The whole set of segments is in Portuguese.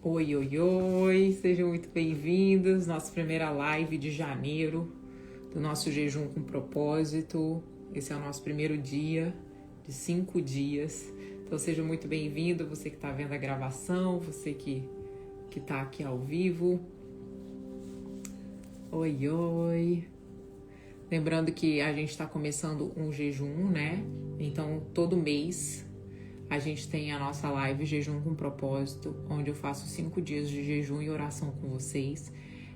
Oi, oi, oi, sejam muito bem-vindos. Nossa primeira live de janeiro do nosso jejum com propósito. Esse é o nosso primeiro dia de 5 dias. Então seja muito bem-vindo, você que está vendo a gravação, você que está aqui ao vivo. Oi, oi. Lembrando que a gente está começando um jejum, né? Então todo mês a gente tem a nossa live Jejum com Propósito, onde eu faço 5 dias de jejum e oração com vocês.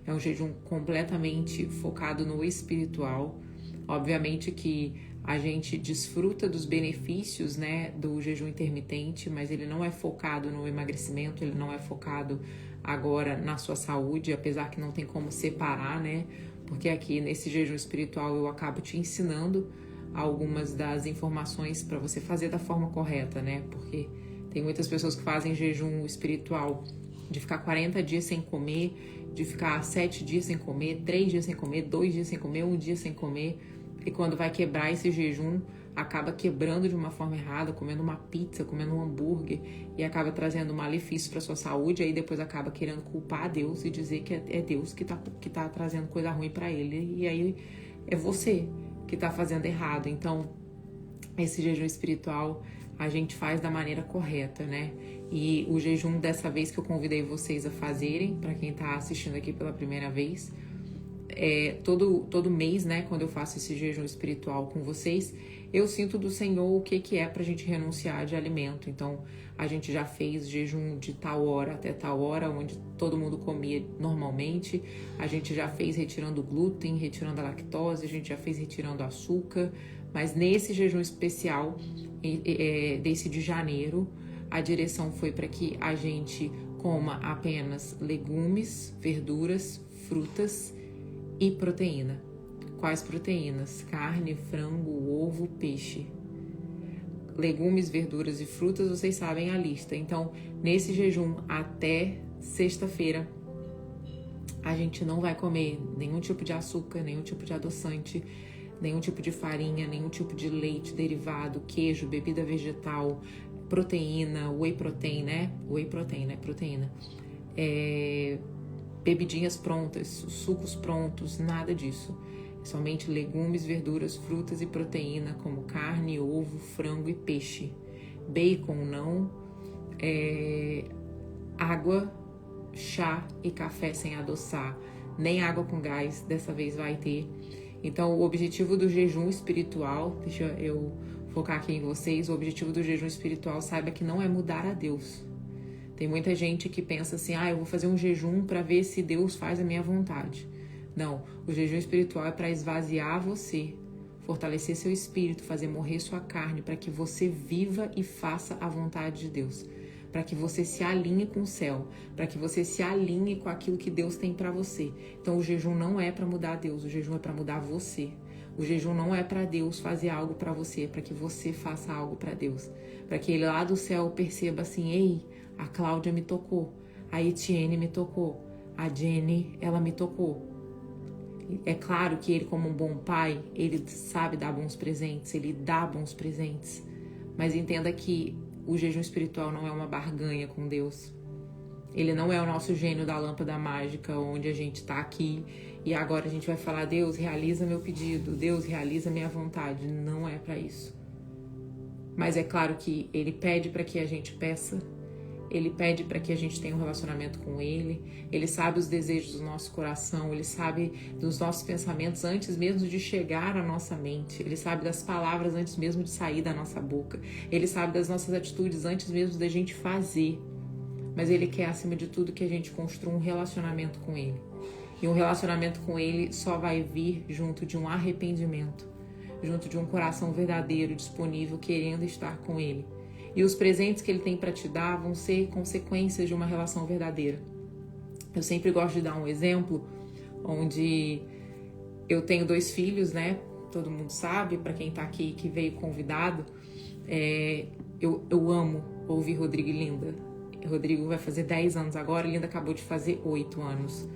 É um jejum completamente focado no espiritual. Obviamente que a gente desfruta dos benefícios, né, do jejum intermitente, mas ele não é focado no emagrecimento, ele não é focado agora na sua saúde, apesar que não tem como separar, né? Porque aqui nesse jejum espiritual eu acabo te ensinando algumas das informações para você fazer da forma correta, né? Porque tem muitas pessoas que fazem jejum espiritual de ficar 40 dias sem comer, de ficar 7 dias sem comer, 3 dias sem comer, 2 dias sem comer, 1 dia sem comer. E quando vai quebrar esse jejum, acaba quebrando de uma forma errada, comendo uma pizza, comendo um hambúrguer e acaba trazendo malefício para sua saúde. Aí depois acaba querendo culpar a Deus e dizer que é Deus que tá trazendo coisa ruim para ele. E aí é você que está fazendo errado. Então, esse jejum espiritual a gente faz da maneira correta, né? E o jejum dessa vez que eu convidei vocês a fazerem, para quem está assistindo aqui pela primeira vez, todo mês, né, quando eu faço esse jejum espiritual com vocês, eu sinto do Senhor o que é pra gente renunciar de alimento. Então, a gente já fez jejum de tal hora até tal hora, onde todo mundo comia normalmente. A gente já fez retirando o glúten, retirando a lactose, a gente já fez retirando o açúcar. Mas nesse jejum especial, desse de janeiro, a direção foi para que a gente coma apenas legumes, verduras, frutas e proteína. Quais proteínas? Carne, frango, ovo, peixe. Legumes, verduras e frutas, vocês sabem a lista. Então, nesse jejum até sexta-feira, a gente não vai comer nenhum tipo de açúcar, nenhum tipo de adoçante, nenhum tipo de farinha, nenhum tipo de leite derivado, queijo, bebida vegetal, proteína, whey protein, né? Whey protein, né? Proteína. Bebidinhas prontas, sucos prontos, nada disso. Somente legumes, verduras, frutas e proteína, como carne, ovo, frango e peixe. Bacon não. Água, chá e café sem adoçar. Nem água com gás, dessa vez vai ter. Então, o objetivo do jejum espiritual, deixa eu focar aqui em vocês, o objetivo do jejum espiritual, saiba que não é mudar a Deus. Tem muita gente que pensa assim, eu vou fazer um jejum para ver se Deus faz a minha vontade. Não, o jejum espiritual é para esvaziar você, fortalecer seu espírito, fazer morrer sua carne, para que você viva e faça a vontade de Deus. Para que você se alinhe com o céu, para que você se alinhe com aquilo que Deus tem para você. Então o jejum não é para mudar Deus, o jejum é para mudar você. O jejum não é para Deus fazer algo para você, é para que você faça algo para Deus. Para que Ele lá do céu perceba assim, ei, a Cláudia me tocou, a Etienne me tocou, a Jenny, ela me tocou. É claro que Ele, como um bom pai, Ele sabe dar bons presentes, Ele dá bons presentes. Mas entenda que o jejum espiritual não é uma barganha com Deus. Ele não é o nosso gênio da lâmpada mágica, onde a gente está aqui e agora a gente vai falar, Deus, realiza meu pedido, Deus, realiza minha vontade. Não é para isso. Mas é claro que Ele pede para que a gente peça, Ele pede para que a gente tenha um relacionamento com Ele. Ele sabe os desejos do nosso coração. Ele sabe dos nossos pensamentos antes mesmo de chegar à nossa mente. Ele sabe das palavras antes mesmo de sair da nossa boca. Ele sabe das nossas atitudes antes mesmo da gente fazer. Mas Ele quer, acima de tudo, que a gente construa um relacionamento com Ele. E um relacionamento com Ele só vai vir junto de um arrependimento, junto de um coração verdadeiro, disponível, querendo estar com Ele. E os presentes que Ele tem para te dar vão ser consequências de uma relação verdadeira. Eu sempre gosto de dar um exemplo onde eu tenho 2 filhos, né? Todo mundo sabe, para quem tá aqui que veio convidado, eu amo ouvir Rodrigo e Linda. Rodrigo vai fazer 10 anos agora, Linda acabou de fazer 8 anos.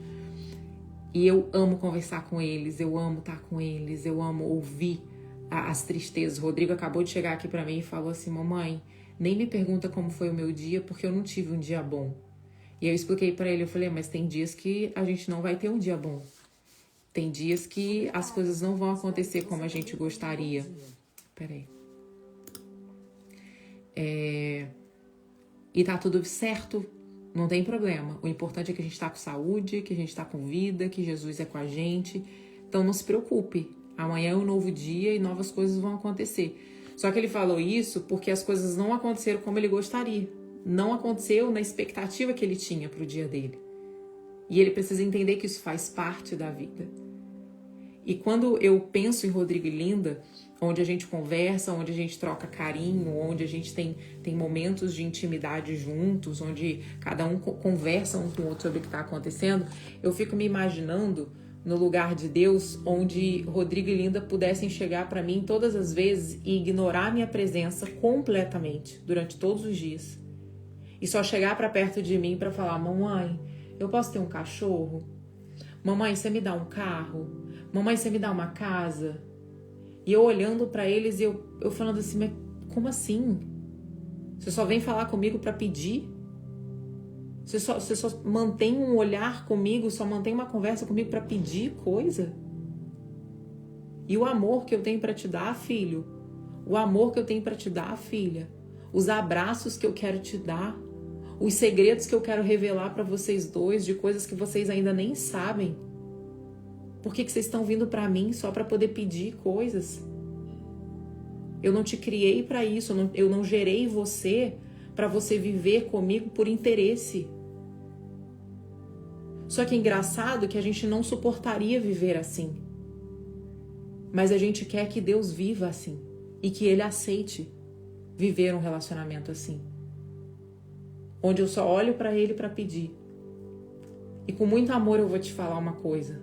E eu amo conversar com eles, eu amo estar com eles, eu amo ouvir as tristezas. O Rodrigo acabou de chegar aqui pra mim e falou assim, mamãe, nem me pergunta como foi o meu dia, porque eu não tive um dia bom. E eu expliquei pra ele, eu falei, mas tem dias que a gente não vai ter um dia bom. Tem dias que as coisas não vão acontecer como a gente gostaria. Peraí. E tá tudo certo, não tem problema. O importante é que a gente tá com saúde, que a gente tá com vida, que Jesus é com a gente. Então não se preocupe. Amanhã é um novo dia e novas coisas vão acontecer. Só que ele falou isso porque as coisas não aconteceram como ele gostaria. Não aconteceu na expectativa que ele tinha pro dia dele. E ele precisa entender que isso faz parte da vida. E quando eu penso em Rodrigo e Linda, onde a gente conversa, onde a gente troca carinho, onde a gente tem momentos de intimidade juntos, onde cada um conversa um com o outro sobre o que está acontecendo, eu fico me imaginando no lugar de Deus, onde Rodrigo e Linda pudessem chegar para mim todas as vezes e ignorar minha presença completamente durante todos os dias. E só chegar para perto de mim para falar: mamãe, eu posso ter um cachorro? Mamãe, você me dá um carro? Mamãe, você me dá uma casa? E eu olhando para eles e eu falando assim: mas como assim? Você só vem falar comigo para pedir? Você só mantém um olhar comigo, só mantém uma conversa comigo para pedir coisa? E o amor que eu tenho para te dar, filho? O amor que eu tenho para te dar, filha? Os abraços que eu quero te dar? Os segredos que eu quero revelar para vocês dois, de coisas que vocês ainda nem sabem? Por que vocês estão vindo para mim só para poder pedir coisas? Eu não te criei para isso, eu não gerei você para você viver comigo por interesse. Só que é engraçado que a gente não suportaria viver assim. Mas a gente quer que Deus viva assim e que Ele aceite viver um relacionamento assim. Onde eu só olho para Ele para pedir. E com muito amor eu vou te falar uma coisa.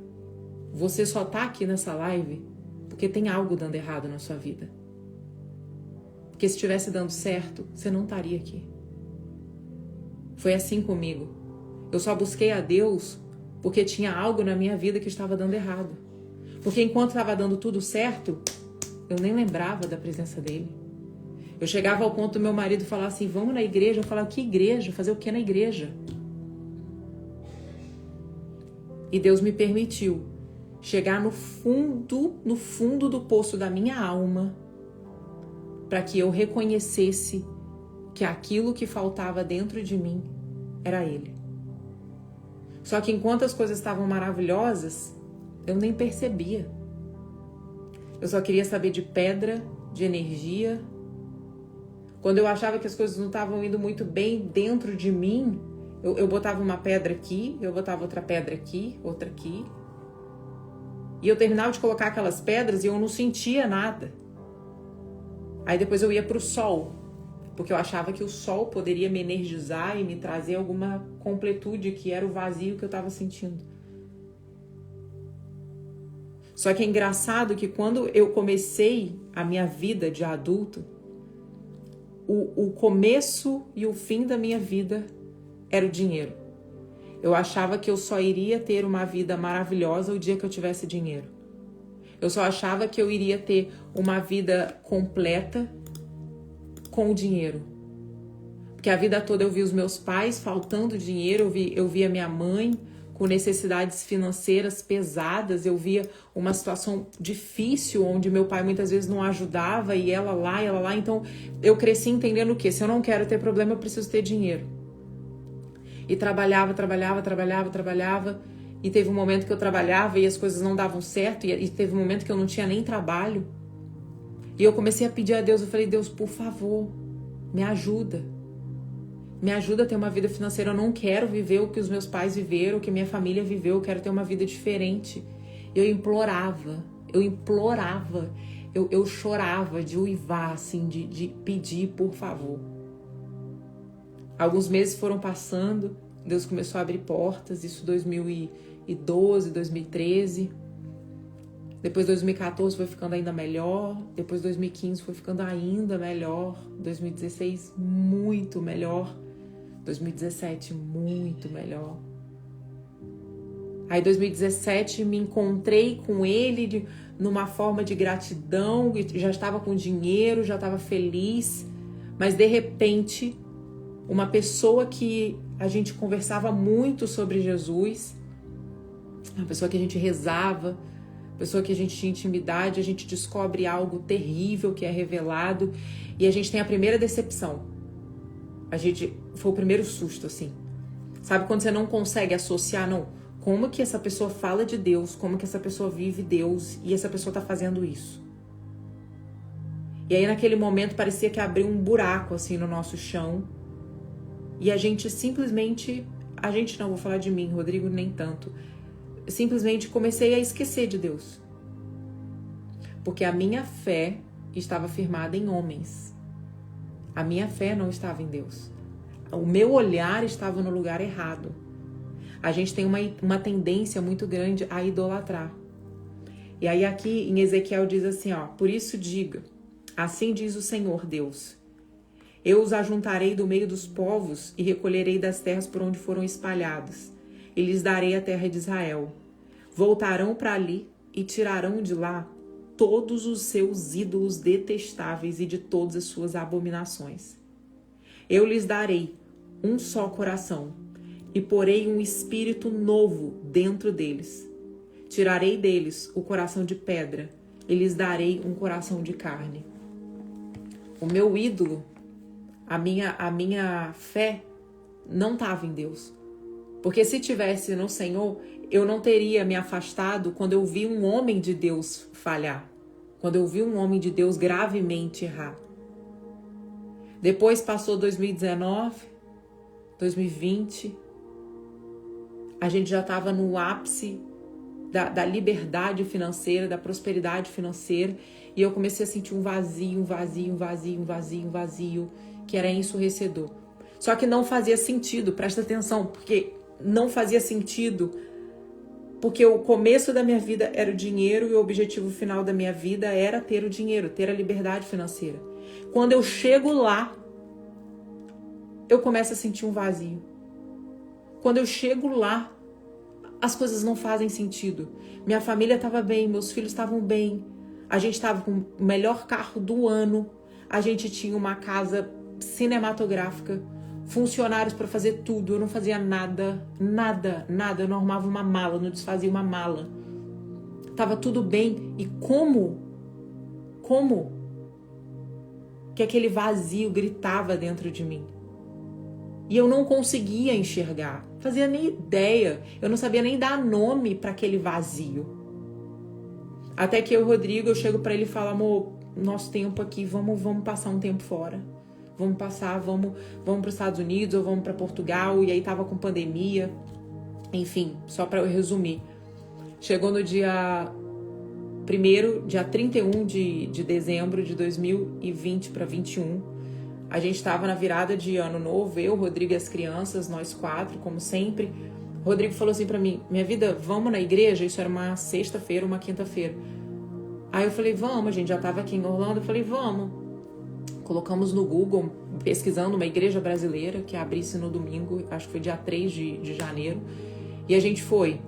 Você só tá aqui nessa live porque tem algo dando errado na sua vida. Porque se estivesse dando certo, você não estaria aqui. Foi assim comigo. Eu só busquei a Deus porque tinha algo na minha vida que estava dando errado. Porque enquanto estava dando tudo certo, eu nem lembrava da presença dele. Eu chegava ao ponto do meu marido falar assim: vamos na igreja. Eu falava: que igreja? Fazer o que na igreja? E Deus me permitiu chegar no fundo do poço da minha alma, para que eu reconhecesse que aquilo que faltava dentro de mim era Ele. Só que enquanto as coisas estavam maravilhosas, eu nem percebia. Eu só queria saber de pedra, de energia. Quando eu achava que as coisas não estavam indo muito bem dentro de mim, eu botava uma pedra aqui, eu botava outra pedra aqui, outra aqui. E eu terminava de colocar aquelas pedras e eu não sentia nada. Aí depois eu ia para o sol, porque eu achava que o sol poderia me energizar e me trazer alguma completude, que era o vazio que eu estava sentindo. Só que é engraçado que quando eu comecei a minha vida de adulto, o começo e o fim da minha vida era o dinheiro. Eu achava que eu só iria ter uma vida maravilhosa o dia que eu tivesse dinheiro. Eu só achava que eu iria ter uma vida completa com o dinheiro. Porque a vida toda eu vi os meus pais faltando dinheiro, eu via minha mãe com necessidades financeiras pesadas, eu via uma situação difícil onde meu pai muitas vezes não ajudava e ela lá. Então eu cresci entendendo o quê? Se eu não quero ter problema, eu preciso ter dinheiro. E trabalhava. E teve um momento que eu trabalhava e as coisas não davam certo. E teve um momento que eu não tinha nem trabalho. E eu comecei a pedir a Deus. Eu falei: Deus, por favor, me ajuda. Me ajuda a ter uma vida financeira. Eu não quero viver o que os meus pais viveram, o que minha família viveu. Eu quero ter uma vida diferente. Eu implorava. Eu chorava de uivar, assim, de pedir, por favor. Alguns meses foram passando, Deus começou a abrir portas, isso 2012, 2013. Depois 2014 foi ficando ainda melhor, depois 2015 foi ficando ainda melhor, 2016 muito melhor, 2017 muito melhor. Aí 2017 me encontrei com ele numa forma de gratidão, já estava com dinheiro, já estava feliz, mas de repente uma pessoa que a gente conversava muito sobre Jesus, a pessoa que a gente rezava, a pessoa que a gente tinha intimidade, a gente descobre algo terrível que é revelado e a gente tem a primeira decepção. Foi o primeiro susto, assim. Sabe quando você não consegue associar, não? Como que essa pessoa fala de Deus, como que essa pessoa vive Deus e essa pessoa tá fazendo isso? E aí naquele momento parecia que abriu um buraco assim no nosso chão e a gente simplesmente, não, vou falar de mim, Rodrigo nem tanto, simplesmente comecei a esquecer de Deus. Porque a minha fé estava firmada em homens. A minha fé não estava em Deus. O meu olhar estava no lugar errado. A gente tem uma tendência muito grande a idolatrar. E aí aqui em Ezequiel diz assim, ó, por isso diga, assim diz o Senhor Deus, eu os ajuntarei do meio dos povos e recolherei das terras por onde foram espalhados, e lhes darei a terra de Israel. Voltarão para ali e tirarão de lá todos os seus ídolos detestáveis e de todas as suas abominações. Eu lhes darei um só coração e porei um espírito novo dentro deles. Tirarei deles o coração de pedra e lhes darei um coração de carne. O meu ídolo, a minha fé não estava em Deus. Porque se tivesse no Senhor, eu não teria me afastado quando eu vi um homem de Deus falhar. Quando eu vi um homem de Deus gravemente errar. Depois passou 2019, 2020, a gente já estava no ápice da liberdade financeira, da prosperidade financeira, e eu comecei a sentir um vazio, que era ensurdecedor. Só que não fazia sentido, presta atenção, porque não fazia sentido, porque o começo da minha vida era o dinheiro e o objetivo final da minha vida era ter o dinheiro, ter a liberdade financeira. Quando eu chego lá, eu começo a sentir um vazio. Quando eu chego lá, as coisas não fazem sentido. Minha família estava bem, meus filhos estavam bem, a gente estava com o melhor carro do ano, a gente tinha uma casa cinematográfica, funcionários para fazer tudo, eu não fazia nada, eu não arrumava uma mala, não desfazia uma mala. Tava tudo bem. E como que aquele vazio gritava dentro de mim? E eu não conseguia enxergar, fazia nem ideia, eu não sabia nem dar nome para aquele vazio. Até que eu, Rodrigo, eu chego para ele e falo, amor, nosso tempo aqui, vamos passar um tempo fora. Vamos para os Estados Unidos ou vamos para Portugal. E aí tava com pandemia. Enfim, só para eu resumir. Chegou no dia 31 de dezembro de 2020 para 21. A gente estava na virada de ano novo, eu, Rodrigo e as crianças, nós 4, como sempre. O Rodrigo falou assim para mim, minha vida, vamos na igreja? Isso era uma sexta-feira, uma quinta-feira. Aí eu falei, vamos, a gente já tava aqui em Orlando. Eu falei, vamos. Colocamos no Google, pesquisando uma igreja brasileira que abrisse no domingo, acho que foi dia 3 de janeiro, e a gente foi.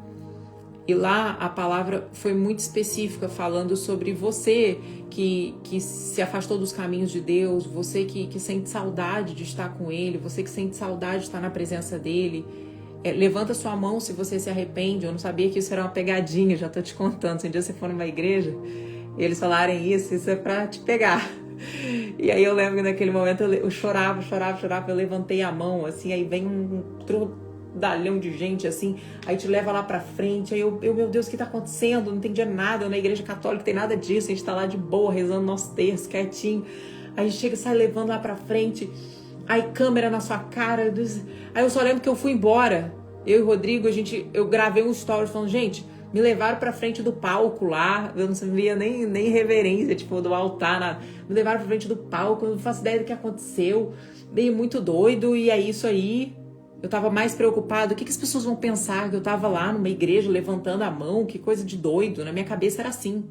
E lá a palavra foi muito específica, falando sobre você que se afastou dos caminhos de Deus, você que sente saudade de estar com Ele, você que sente saudade de estar na presença dEle. Levanta sua mão se você se arrepende. Eu não sabia que isso era uma pegadinha, já tô te contando. Se um dia você for numa igreja e eles falarem isso é pra te pegar. E aí eu lembro que naquele momento eu chorava, eu levantei a mão, assim, aí vem um trodalhão de gente, assim, aí te leva lá pra frente, aí eu meu Deus, o que tá acontecendo? Não entendia nada, eu na igreja católica tem nada disso, a gente tá lá de boa, rezando nosso terço, quietinho, aí a gente chega e sai levando lá pra frente, aí câmera na sua cara, aí eu só lembro que eu fui embora, eu e o Rodrigo, eu gravei um story falando, gente, me levaram pra frente do palco lá, eu não sabia nem reverência, tipo, do altar, nada. Me levaram pra frente do palco, eu não faço ideia do que aconteceu, meio muito doido, e é isso aí. Eu tava mais preocupado, o que as pessoas vão pensar? Que eu tava lá numa igreja levantando a mão, que coisa de doido, na minha cabeça era assim.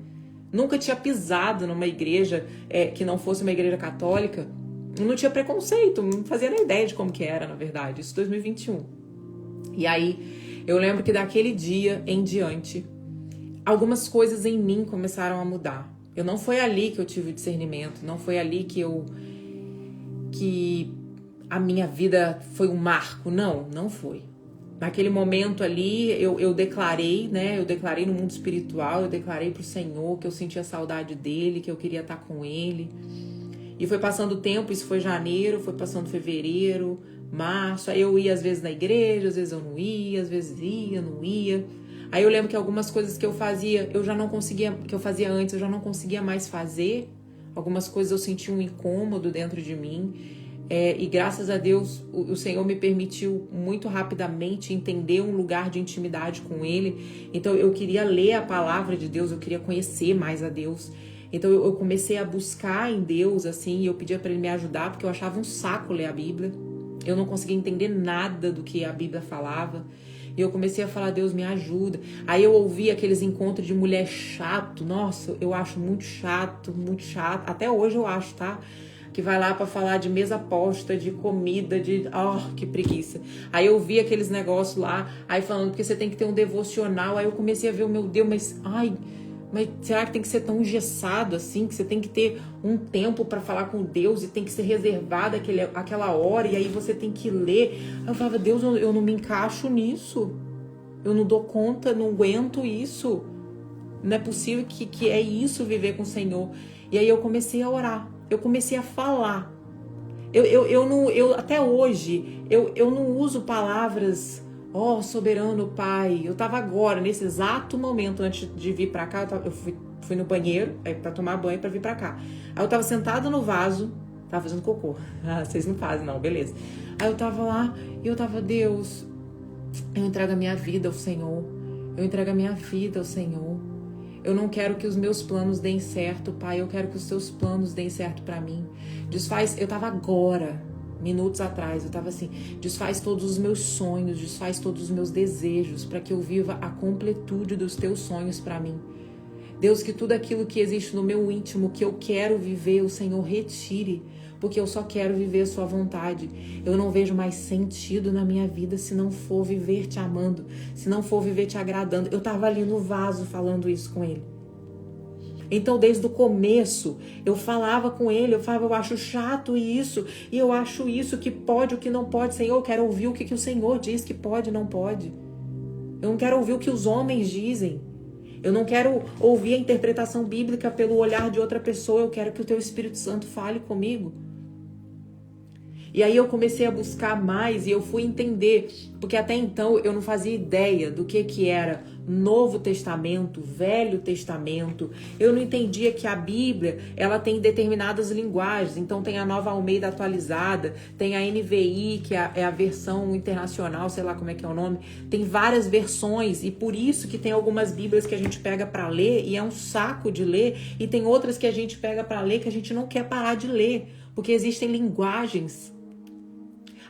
Nunca tinha pisado numa igreja que não fosse uma igreja católica, não tinha preconceito, não fazia nem ideia de como que era, na verdade, isso 2021. E aí, eu lembro que daquele dia em diante, algumas coisas em mim começaram a mudar. Não foi ali que eu tive o discernimento, não foi ali que a minha vida foi um marco. Não foi. Naquele momento ali, eu declarei, né? Eu declarei no mundo espiritual, eu declarei pro Senhor que eu sentia saudade dele, que eu queria estar com ele. E foi passando o tempo, isso foi janeiro, foi passando fevereiro, março. Aí eu ia às vezes na igreja, às vezes eu não ia, às vezes ia, não ia. Aí eu lembro que algumas coisas que eu fazia, eu já não conseguia, que eu fazia antes, eu já não conseguia mais fazer. Algumas coisas eu sentia um incômodo dentro de mim. E graças a Deus, o Senhor me permitiu muito rapidamente entender um lugar de intimidade com Ele. Então eu queria ler a palavra de Deus, eu queria conhecer mais a Deus. Então eu comecei a buscar em Deus, assim, e eu pedia para Ele me ajudar, porque eu achava um saco ler a Bíblia. Eu não conseguia entender nada do que a Bíblia falava. E eu comecei a falar, Deus, me ajuda. Aí eu ouvi aqueles encontros de mulher chato. Nossa, eu acho muito chato, muito chato. Até hoje eu acho, tá? Que vai lá pra falar de mesa posta, de comida, de... que preguiça. Aí eu vi aqueles negócios lá, aí falando que você tem que ter um devocional. Aí eu comecei a ver, meu Deus, mas será que tem que ser tão engessado assim? Que você tem que ter um tempo pra falar com Deus e tem que ser reservado aquela hora, e aí você tem que ler. Aí eu falava, Deus, eu não me encaixo nisso. Eu não dou conta, não aguento isso. Não é possível que é isso viver com o Senhor. E aí eu comecei a orar. Eu comecei a falar. Eu até hoje, eu não uso palavras, soberano Pai. Eu tava agora, nesse exato momento, antes de vir pra cá, eu fui no banheiro, pra tomar banho, pra vir pra cá. Aí eu tava sentada no vaso, tava fazendo cocô. Vocês não fazem, não, beleza. Aí eu tava lá, e eu tava, Deus, eu entrego a minha vida ao Senhor. Eu entrego a minha vida ao Senhor. Eu não quero que os meus planos deem certo, Pai. Eu quero que os teus planos deem certo pra mim. Eu tava agora, minutos atrás, eu tava assim, desfaz todos os meus sonhos, desfaz todos os meus desejos, para que eu viva a completude dos teus sonhos pra mim. Deus, que tudo aquilo que existe no meu íntimo, que eu quero viver, o Senhor retire, porque eu só quero viver a sua vontade. Eu não vejo mais sentido na minha vida se não for viver te amando, se não for viver te agradando. Eu tava ali no vaso falando isso com ele. Então, desde o começo, eu falava com ele, eu falava, eu acho chato isso, e eu acho isso, que pode, o que não pode. Senhor, eu quero ouvir o que o Senhor diz que pode e não pode. Eu não quero ouvir o que os homens dizem. Eu não quero ouvir a interpretação bíblica pelo olhar de outra pessoa. Eu quero que o teu Espírito Santo fale comigo. E aí eu comecei a buscar mais e eu fui entender, porque até então eu não fazia ideia do que era Novo Testamento, Velho Testamento. Eu não entendia que a Bíblia, ela tem determinadas linguagens. Então tem a Nova Almeida atualizada, tem a NVI, que é a versão internacional, sei lá como é que é o nome. Tem várias versões e por isso que tem algumas Bíblias que a gente pega para ler e é um saco de ler, e tem outras que a gente pega para ler que a gente não quer parar de ler, porque existem linguagens.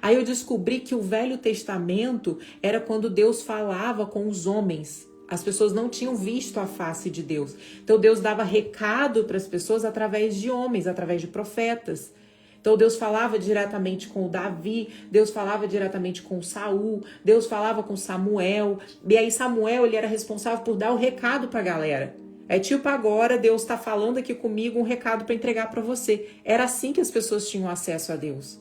Aí eu descobri que o Velho Testamento era quando Deus falava com os homens. As pessoas não tinham visto a face de Deus. Então Deus dava recado para as pessoas através de homens, através de profetas. Então Deus falava diretamente com o Davi, Deus falava diretamente com o Saul, Deus falava com Samuel. E aí Samuel, ele era responsável por dar o recado para a galera. É tipo agora Deus está falando aqui comigo um recado para entregar para você. Era assim que as pessoas tinham acesso a Deus.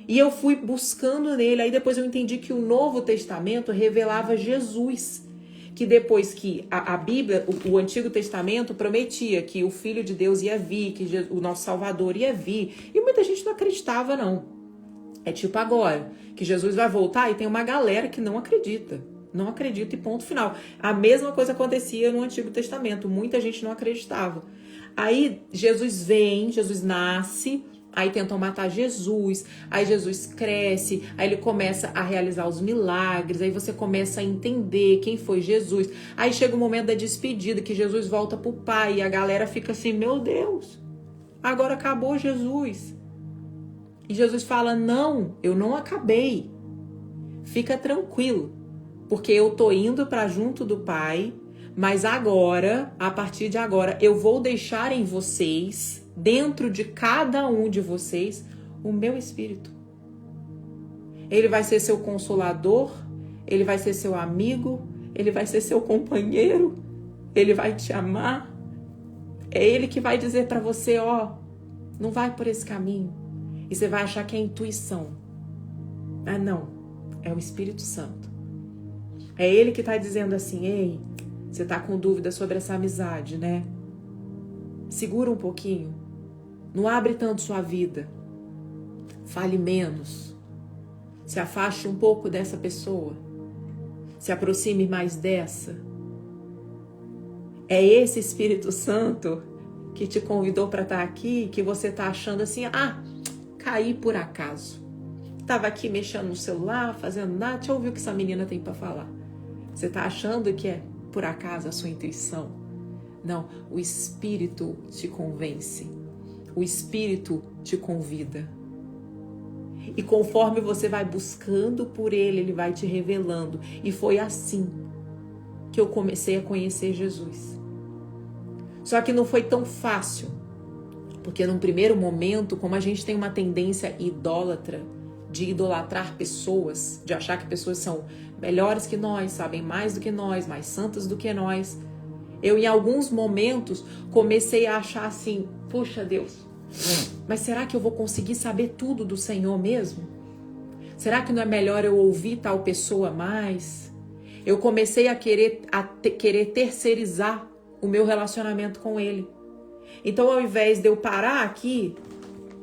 E eu fui buscando nele, aí depois eu entendi que o Novo Testamento revelava Jesus. Que depois que a Bíblia, o Antigo Testamento prometia que o Filho de Deus ia vir, que o nosso Salvador ia vir. E muita gente não acreditava, não. É tipo agora, que Jesus vai voltar e tem uma galera que não acredita. Não acredita e ponto final. A mesma coisa acontecia no Antigo Testamento. Muita gente não acreditava. Aí Jesus vem, Jesus nasce... Aí tentam matar Jesus, aí Jesus cresce, aí ele começa a realizar os milagres, aí você começa a entender quem foi Jesus. Aí chega o momento da despedida, que Jesus volta pro Pai, e a galera fica assim, meu Deus, agora acabou Jesus. E Jesus fala, não, eu não acabei, fica tranquilo, porque eu tô indo para junto do Pai, mas agora, a partir de agora, eu vou deixar em vocês... dentro de cada um de vocês, o meu Espírito. Ele vai ser seu consolador, ele vai ser seu amigo, ele vai ser seu companheiro, ele vai te amar. É ele que vai dizer para você, não vai por esse caminho. E você vai achar que é intuição. Ah, não. É o Espírito Santo. É ele que está dizendo assim, ei, você está com dúvida sobre essa amizade, né? Segura um pouquinho. Não abre tanto sua vida. Fale menos. Se afaste um pouco dessa pessoa. Se aproxime mais dessa. É esse Espírito Santo que te convidou para estar aqui, que você está achando assim, caí por acaso. Estava aqui mexendo no celular, fazendo nada, deixa eu ouvir o que essa menina tem para falar. Você está achando que é por acaso a sua intuição? Não, o Espírito te convence. O Espírito te convida. E conforme você vai buscando por Ele, Ele vai te revelando. E foi assim que eu comecei a conhecer Jesus. Só que não foi tão fácil. Porque num primeiro momento, como a gente tem uma tendência idólatra, de idolatrar pessoas, de achar que pessoas são melhores que nós, sabem mais do que nós, mais santas do que nós, eu em alguns momentos comecei a achar assim, puxa Deus, mas será que eu vou conseguir saber tudo do Senhor mesmo? Será que não é melhor eu ouvir tal pessoa mais? Eu comecei a querer terceirizar o meu relacionamento com Ele. Então, ao invés de eu parar aqui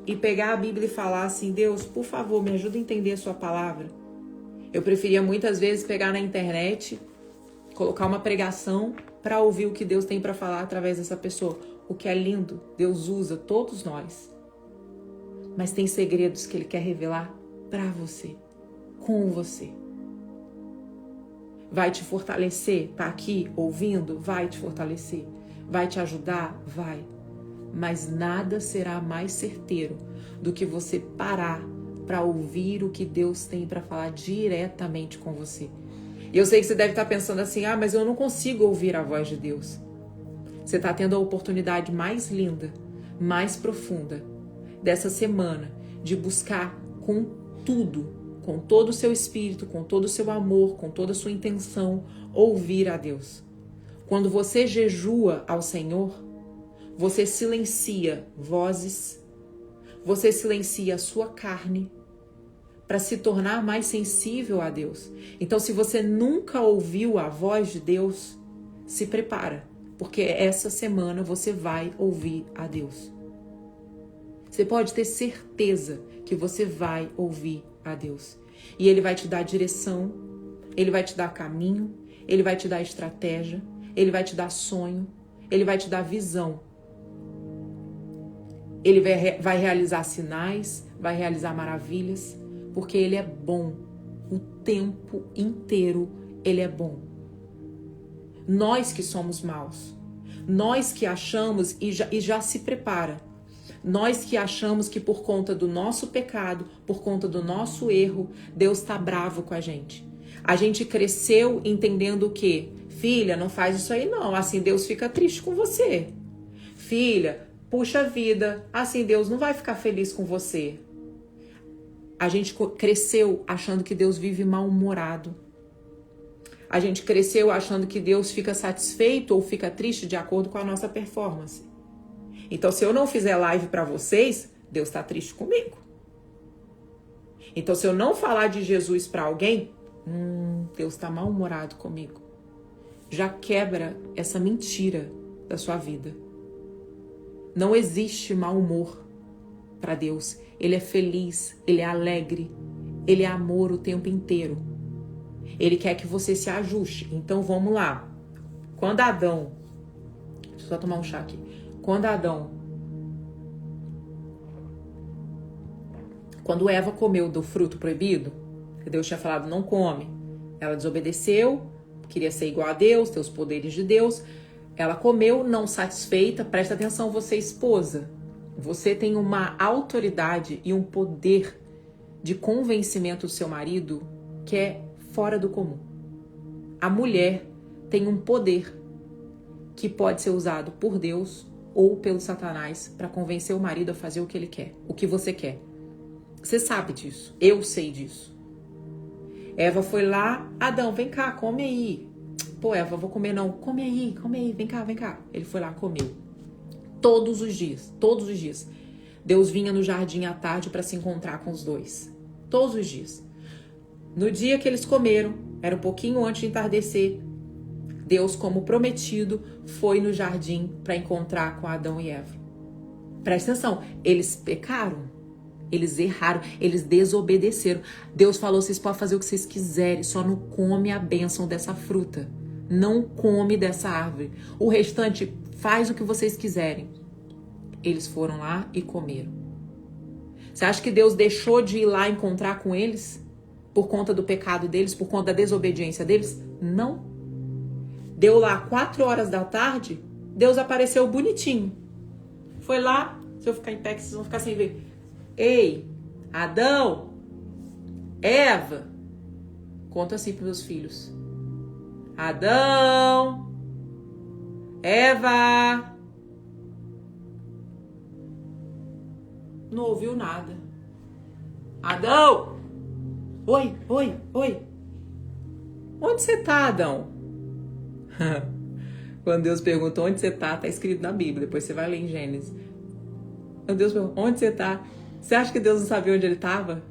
e pegar a Bíblia e falar assim, Deus, por favor, me ajuda a entender a sua palavra. Eu preferia muitas vezes pegar na internet, colocar uma pregação para ouvir o que Deus tem para falar através dessa pessoa. O que é lindo, Deus usa todos nós. Mas tem segredos que Ele quer revelar para você, com você. Vai te fortalecer? Tá aqui ouvindo? Vai te fortalecer. Vai te ajudar? Vai. Mas nada será mais certeiro do que você parar para ouvir o que Deus tem para falar diretamente com você. E eu sei que você deve estar pensando assim, mas eu não consigo ouvir a voz de Deus. Você está tendo a oportunidade mais linda, mais profunda dessa semana de buscar com tudo, com todo o seu espírito, com todo o seu amor, com toda a sua intenção, ouvir a Deus. Quando você jejua ao Senhor, você silencia vozes, você silencia a sua carne para se tornar mais sensível a Deus. Então, se você nunca ouviu a voz de Deus, se prepara, porque essa semana você vai ouvir a Deus. Você pode ter certeza que você vai ouvir a Deus. E Ele vai te dar direção, Ele vai te dar caminho, Ele vai te dar estratégia, Ele vai te dar sonho, Ele vai te dar visão. Ele vai realizar sinais, vai realizar maravilhas, porque Ele é bom. O tempo inteiro Ele é bom. Nós que somos maus, nós que achamos e já se prepara, nós que achamos que por conta do nosso pecado, por conta do nosso erro, Deus está bravo com a gente. A gente cresceu entendendo o quê? Filha, não faz isso aí não, assim Deus fica triste com você. Filha, puxa vida, assim Deus não vai ficar feliz com você. A gente cresceu achando que Deus vive mal-humorado. A gente cresceu achando que Deus fica satisfeito ou fica triste de acordo com a nossa performance. Então, se eu não fizer live para vocês, Deus está triste comigo. Então, se eu não falar de Jesus para alguém, Deus está mal-humorado comigo. Já quebra essa mentira da sua vida. Não existe mau humor para Deus. Ele é feliz, Ele é alegre, Ele é amor o tempo inteiro. Ele quer que você se ajuste. Então vamos lá. Quando Adão... Deixa eu só tomar um chá aqui. Quando Eva comeu do fruto proibido, Deus tinha falado não come. Ela desobedeceu, queria ser igual a Deus, ter os poderes de Deus. Ela comeu, não satisfeita. Presta atenção, você esposa. Você tem uma autoridade e um poder de convencimento do seu marido que é fora do comum. A mulher tem um poder que pode ser usado por Deus ou pelo Satanás para convencer o marido a fazer o que ele quer, o que você quer. Você sabe disso, eu sei disso. Eva foi lá, Adão, vem cá, come aí. Pô, Eva, vou comer não. Come aí, vem cá. Ele foi lá, comeu. Todos os dias. Deus vinha no jardim à tarde para se encontrar com os dois. Todos os dias. No dia que eles comeram, era um pouquinho antes de entardecer, Deus, como prometido, foi no jardim para encontrar com Adão e Eva. Presta atenção, eles pecaram, eles erraram, eles desobedeceram. Deus falou, vocês podem fazer o que vocês quiserem, só não come a bênção dessa fruta. Não come dessa árvore. O restante, faz o que vocês quiserem. Eles foram lá e comeram. Você acha que Deus deixou de ir lá encontrar com eles? Por conta do pecado deles, por conta da desobediência deles? Não. Deu lá 4 horas da tarde, Deus apareceu bonitinho. Foi lá, se eu ficar em pé, que vocês vão ficar sem ver. Ei, Adão, Eva, conta assim para meus filhos. Adão, Eva. Não ouviu nada. Adão, oi. Onde você tá, Adão? Quando Deus pergunta onde você tá escrito na Bíblia. Depois você vai ler em Gênesis. Quando Deus pergunta onde você tá, você acha que Deus não sabia onde ele estava?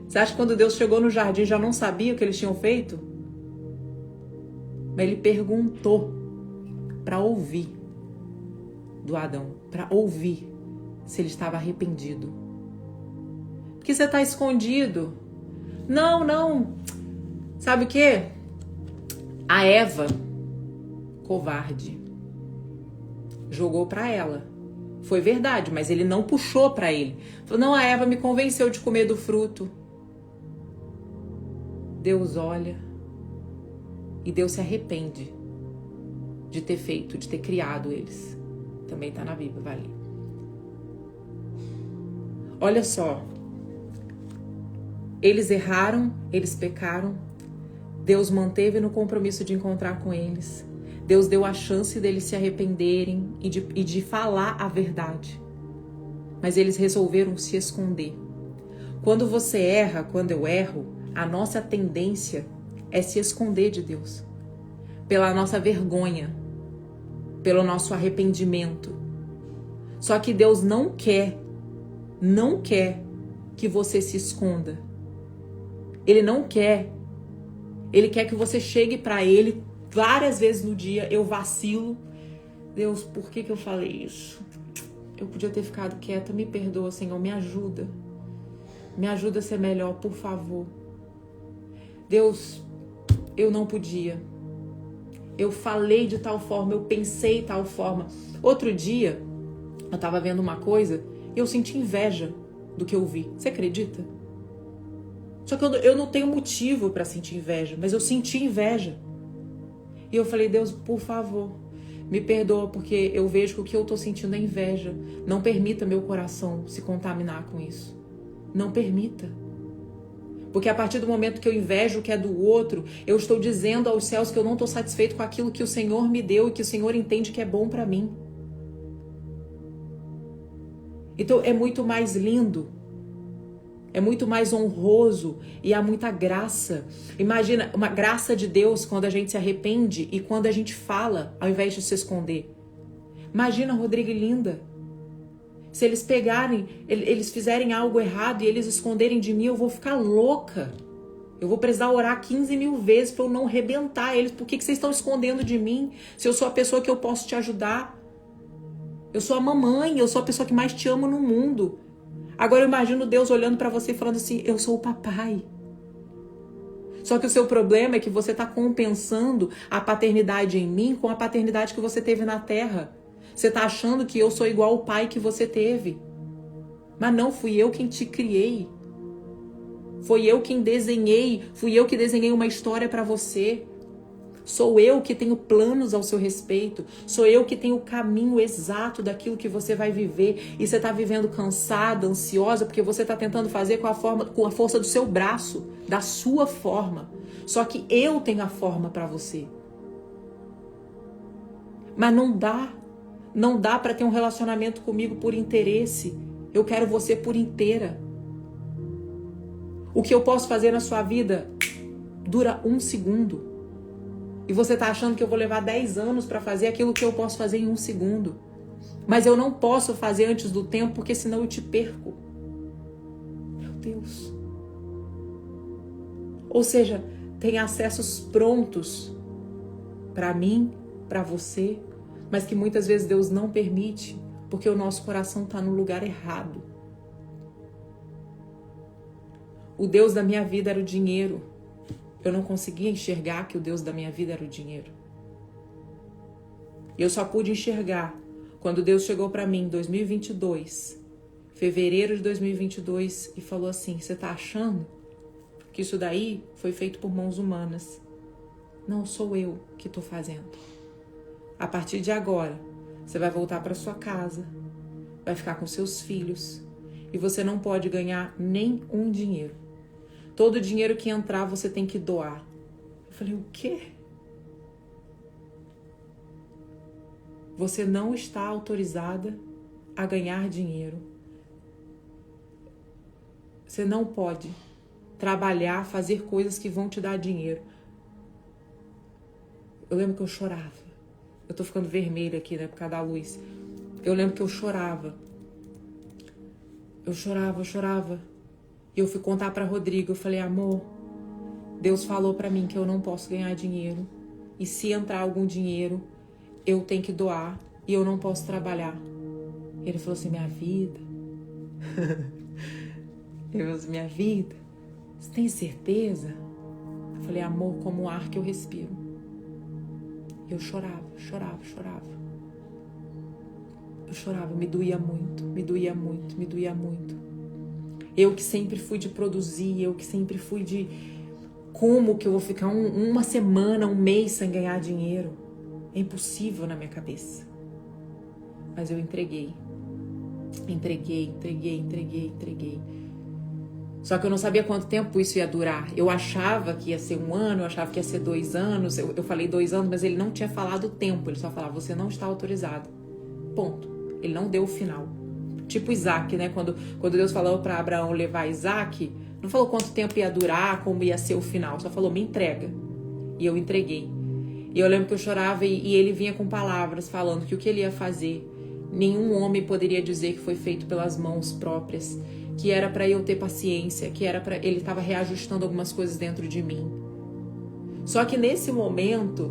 Você acha que quando Deus chegou no jardim já não sabia o que eles tinham feito? Mas ele perguntou para ouvir do Adão, para ouvir se ele estava arrependido. Porque você está escondido. Não. Sabe o quê? A Eva, covarde, jogou para ela. Foi verdade, mas ele não puxou para ele. Falou, não, a Eva me convenceu de comer do fruto. Deus olha e Deus se arrepende de ter feito, de ter criado eles. Também está na Bíblia, vai ler. Olha só. Eles erraram, eles pecaram. Deus manteve no compromisso de encontrar com eles. Deus deu a chance deles se arrependerem e de falar a verdade. Mas eles resolveram se esconder. Quando você erra, quando eu erro, a nossa tendência é se esconder de Deus. Pela nossa vergonha, pelo nosso arrependimento. Só que Deus não quer que você se esconda. Ele não quer. Ele quer que você chegue para Ele várias vezes no dia. Eu vacilo. Deus, por que eu falei isso? Eu podia ter ficado quieta. Me perdoa, Senhor. Me ajuda. Me ajuda a ser melhor, por favor. Deus, eu não podia. Eu falei de tal forma. Eu pensei de tal forma. Outro dia, eu estava vendo uma coisa e eu senti inveja do que eu vi. Você acredita? Só que eu não tenho motivo para sentir inveja, mas eu senti inveja. E eu falei, Deus, por favor, me perdoa, porque eu vejo que o que eu estou sentindo é inveja. Não permita meu coração se contaminar com isso. Não permita. Porque a partir do momento que eu invejo o que é do outro, eu estou dizendo aos céus que eu não estou satisfeito com aquilo que o Senhor me deu e que o Senhor entende que é bom para mim. Então é muito mais lindo. É muito mais honroso e há muita graça. Imagina uma graça de Deus quando a gente se arrepende e quando a gente fala, ao invés de se esconder. Imagina, Rodrigo e Linda, se eles pegarem, eles fizerem algo errado e eles esconderem de mim, eu vou ficar louca. Eu vou precisar orar 15.000 vezes para eu não arrebentar eles. Por que vocês estão escondendo de mim? Se eu sou a pessoa que eu posso te ajudar. Eu sou a mamãe, eu sou a pessoa que mais te amo no mundo. Agora eu imagino Deus olhando para você e falando assim, eu sou o papai. Só que o seu problema é que você está compensando a paternidade em mim com a paternidade que você teve na terra. Você está achando que eu sou igual ao pai que você teve. Mas não, fui eu quem te criei. Fui eu que desenhei uma história para você. Sou eu que tenho planos ao seu respeito. Sou eu que tenho o caminho exato daquilo que você vai viver. E você está vivendo cansada, ansiosa, porque você está tentando fazer com a força do seu braço, da sua forma. Só que eu tenho a forma para você. Mas não dá. Não dá para ter um relacionamento comigo por interesse. Eu quero você por inteira. O que eu posso fazer na sua vida dura 1 segundo. E você está achando que eu vou levar 10 anos para fazer aquilo que eu posso fazer em 1 segundo. Mas eu não posso fazer antes do tempo, porque senão eu te perco. Meu Deus. Ou seja, tem acessos prontos para mim, para você, mas que muitas vezes Deus não permite, porque o nosso coração está no lugar errado. O Deus da minha vida era o dinheiro. Eu não conseguia enxergar que o Deus da minha vida era o dinheiro. Eu só pude enxergar quando Deus chegou para mim em 2022, fevereiro de 2022, e falou assim: você tá achando que isso daí foi feito por mãos humanas? Não sou eu que tô fazendo. A partir de agora, você vai voltar para sua casa, vai ficar com seus filhos e você não pode ganhar nem um dinheiro. Todo o dinheiro que entrar você tem que doar. Eu falei: o quê? Você não está autorizada a ganhar dinheiro. Você não pode trabalhar, fazer coisas que vão te dar dinheiro. Eu lembro que eu chorava. Eu tô ficando vermelha aqui, né, por causa da luz. Eu lembro que eu chorava. Eu chorava. E eu fui contar pra Rodrigo. Eu falei: amor, Deus falou pra mim que eu não posso ganhar dinheiro. E se entrar algum dinheiro, eu tenho que doar. E eu não posso trabalhar. Ele falou assim: minha vida. Minha vida. Você tem certeza? Eu falei: amor, como o ar que eu respiro. Eu chorava. Eu chorava, me doía muito. Eu que sempre fui de produzir, eu que sempre fui de... Como que eu vou ficar uma semana, um mês sem ganhar dinheiro? É impossível na minha cabeça. Mas eu entreguei. Só que eu não sabia quanto tempo isso ia durar. Eu achava que ia ser 1 ano, eu achava que ia ser 2 anos. Eu falei 2 anos, mas ele não tinha falado o tempo. Ele só falava: você não está autorizado. Ponto. Ele não deu o final. Tipo Isaac, né? Quando Deus falou para Abraão levar Isaac, não falou quanto tempo ia durar, como ia ser o final. Só falou: me entrega. E eu entreguei. E eu lembro que eu chorava e ele vinha com palavras falando que o que ele ia fazer, nenhum homem poderia dizer que foi feito pelas mãos próprias, que era para eu ter paciência, que era para ele estava reajustando algumas coisas dentro de mim. Só que nesse momento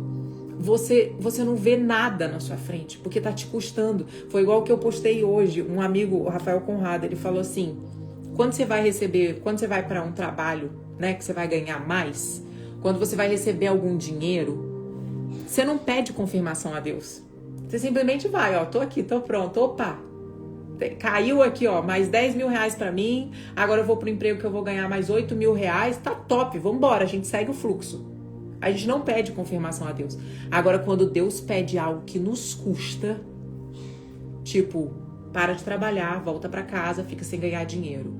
você não vê nada na sua frente, porque tá te custando. Foi igual que eu postei hoje, um amigo, o Rafael Conrado, ele falou assim: quando você vai para um trabalho, né, que você vai ganhar mais, quando você vai receber algum dinheiro, você não pede confirmação a Deus. Você simplesmente vai: ó, tô aqui, tô pronto, opa, caiu aqui, ó, mais 10 mil reais pra mim, agora eu vou pro emprego que eu vou ganhar mais 8 mil reais, tá top, vambora, a gente segue o fluxo. A gente não pede confirmação a Deus. Agora, quando Deus pede algo que nos custa, tipo, para de trabalhar, volta pra casa, fica sem ganhar dinheiro,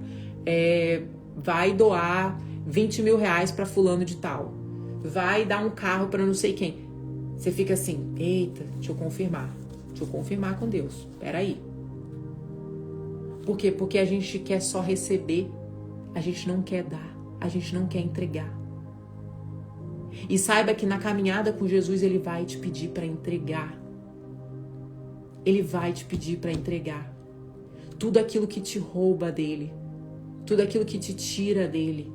vai doar 20 mil reais pra fulano de tal, vai dar um carro pra não sei quem, você fica assim: eita, deixa eu confirmar com Deus, peraí. Por quê? Porque a gente quer só receber, a gente não quer dar, a gente não quer entregar. E saiba que na caminhada com Jesus ele vai te pedir para entregar. Ele vai te pedir para entregar tudo aquilo que te rouba dele, tudo aquilo que te tira dele.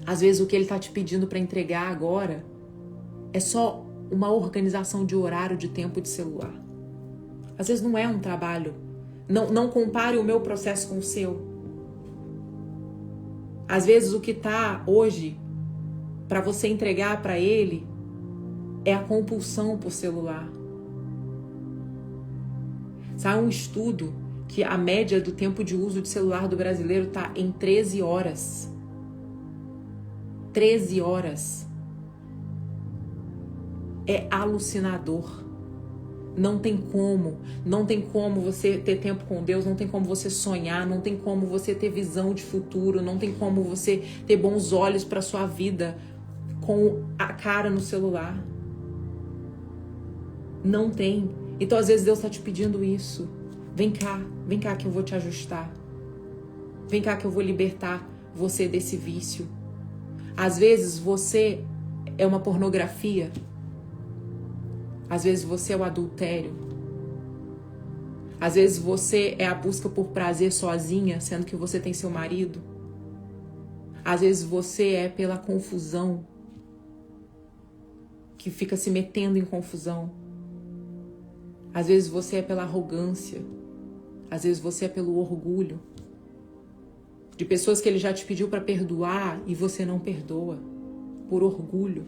Às vezes o que ele está te pedindo para entregar agora é só uma organização de horário, de tempo, de celular. Às vezes não é um trabalho. Não compare o meu processo com o seu. Às vezes o que está hoje para você entregar para ele é a compulsão por celular. Sabe um estudo que a média do tempo de uso de celular do brasileiro está em 13 horas. 13 horas. É alucinador. Não tem como você ter tempo com Deus, não tem como você sonhar, não tem como você ter visão de futuro, não tem como você ter bons olhos para sua vida com a cara no celular. Não tem. Então às vezes Deus está te pedindo isso. Vem cá que eu vou te ajustar. Vem cá que eu vou libertar você desse vício. Às vezes você é uma pornografia. Às vezes você é o adultério. Às vezes você é a busca por prazer sozinha, sendo que você tem seu marido. Às vezes você é pela confusão, que fica se metendo em confusão. Às vezes você é pela arrogância. Às vezes você é pelo orgulho. De pessoas que ele já te pediu para perdoar e você não perdoa, por orgulho.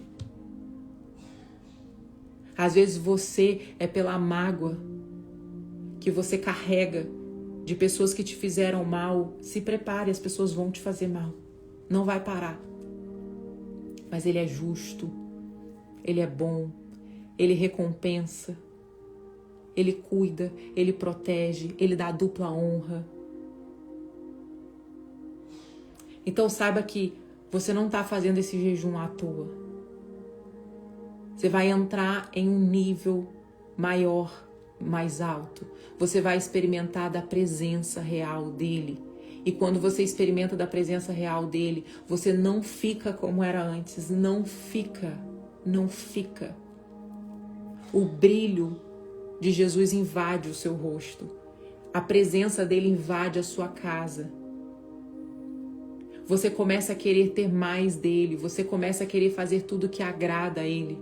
Às vezes você é pela mágoa que você carrega de pessoas que te fizeram mal. Se prepare, as pessoas vão te fazer mal. Não vai parar. Mas ele é justo, ele é bom, ele recompensa, ele cuida, ele protege, ele dá dupla honra. Então saiba que você não está fazendo esse jejum à toa. Você vai entrar em um nível maior, mais alto. Você vai experimentar da presença real dele. E quando você experimenta da presença real dele, você não fica como era antes. Não fica. Não fica. O brilho de Jesus invade o seu rosto. A presença dele invade a sua casa. Você começa a querer ter mais dele. Você começa a querer fazer tudo que agrada a ele.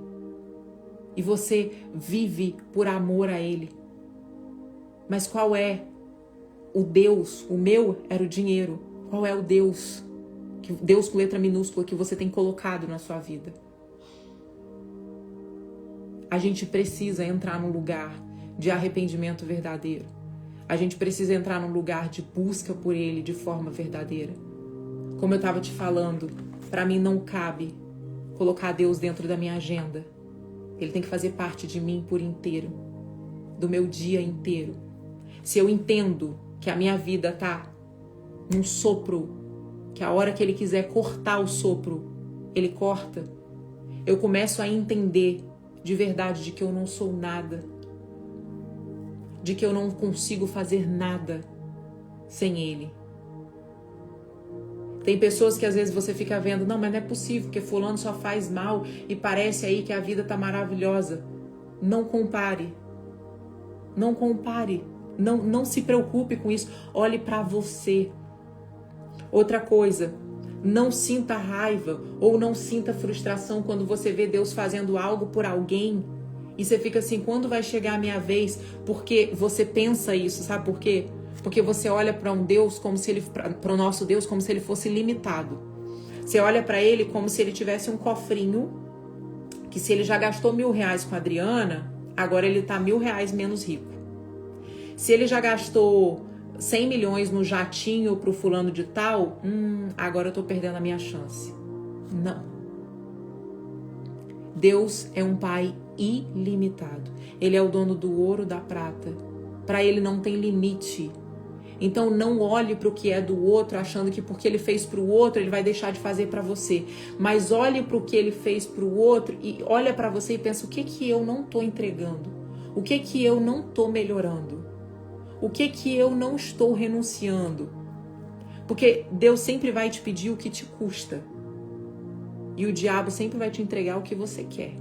E você vive por amor a ele. Mas qual é o Deus? O meu era o dinheiro. Qual é o Deus? Deus com letra minúscula que você tem colocado na sua vida? A gente precisa entrar num lugar de arrependimento verdadeiro. A gente precisa entrar num lugar de busca por ele de forma verdadeira. Como eu estava te falando, para mim não cabe colocar Deus dentro da minha agenda. Ele tem que fazer parte de mim por inteiro, do meu dia inteiro. Se eu entendo que a minha vida tá num sopro, que a hora que ele quiser cortar o sopro, ele corta, eu começo a entender de verdade de que eu não sou nada, de que eu não consigo fazer nada sem ele. Tem pessoas que às vezes você fica vendo, não, mas não é possível, porque fulano só faz mal e parece aí que a vida tá maravilhosa. Não compare. Não compare. Não se preocupe com isso. Olhe para você. Outra coisa, não sinta raiva ou não sinta frustração quando você vê Deus fazendo algo por alguém e você fica assim, quando vai chegar a minha vez? Porque você pensa isso, sabe por quê? Porque você olha para um Deus como se ele, para o nosso Deus, como se ele fosse limitado. Você olha para ele como se ele tivesse um cofrinho, que se ele já gastou R$1.000 com a Adriana, agora ele tá R$1.000 menos rico. Se ele já gastou 100 milhões no jatinho pro fulano de tal, agora eu tô perdendo a minha chance. Não. Deus é um pai ilimitado. Ele é o dono do ouro, da prata. Para ele não tem limite. Então não olhe para o que é do outro achando que porque ele fez para o outro ele vai deixar de fazer para você. Mas olhe para o que ele fez para o outro e olha para você e pensa, o que eu não estou entregando? O que eu não estou melhorando? O que eu não estou renunciando? Porque Deus sempre vai te pedir o que te custa. E o diabo sempre vai te entregar o que você quer.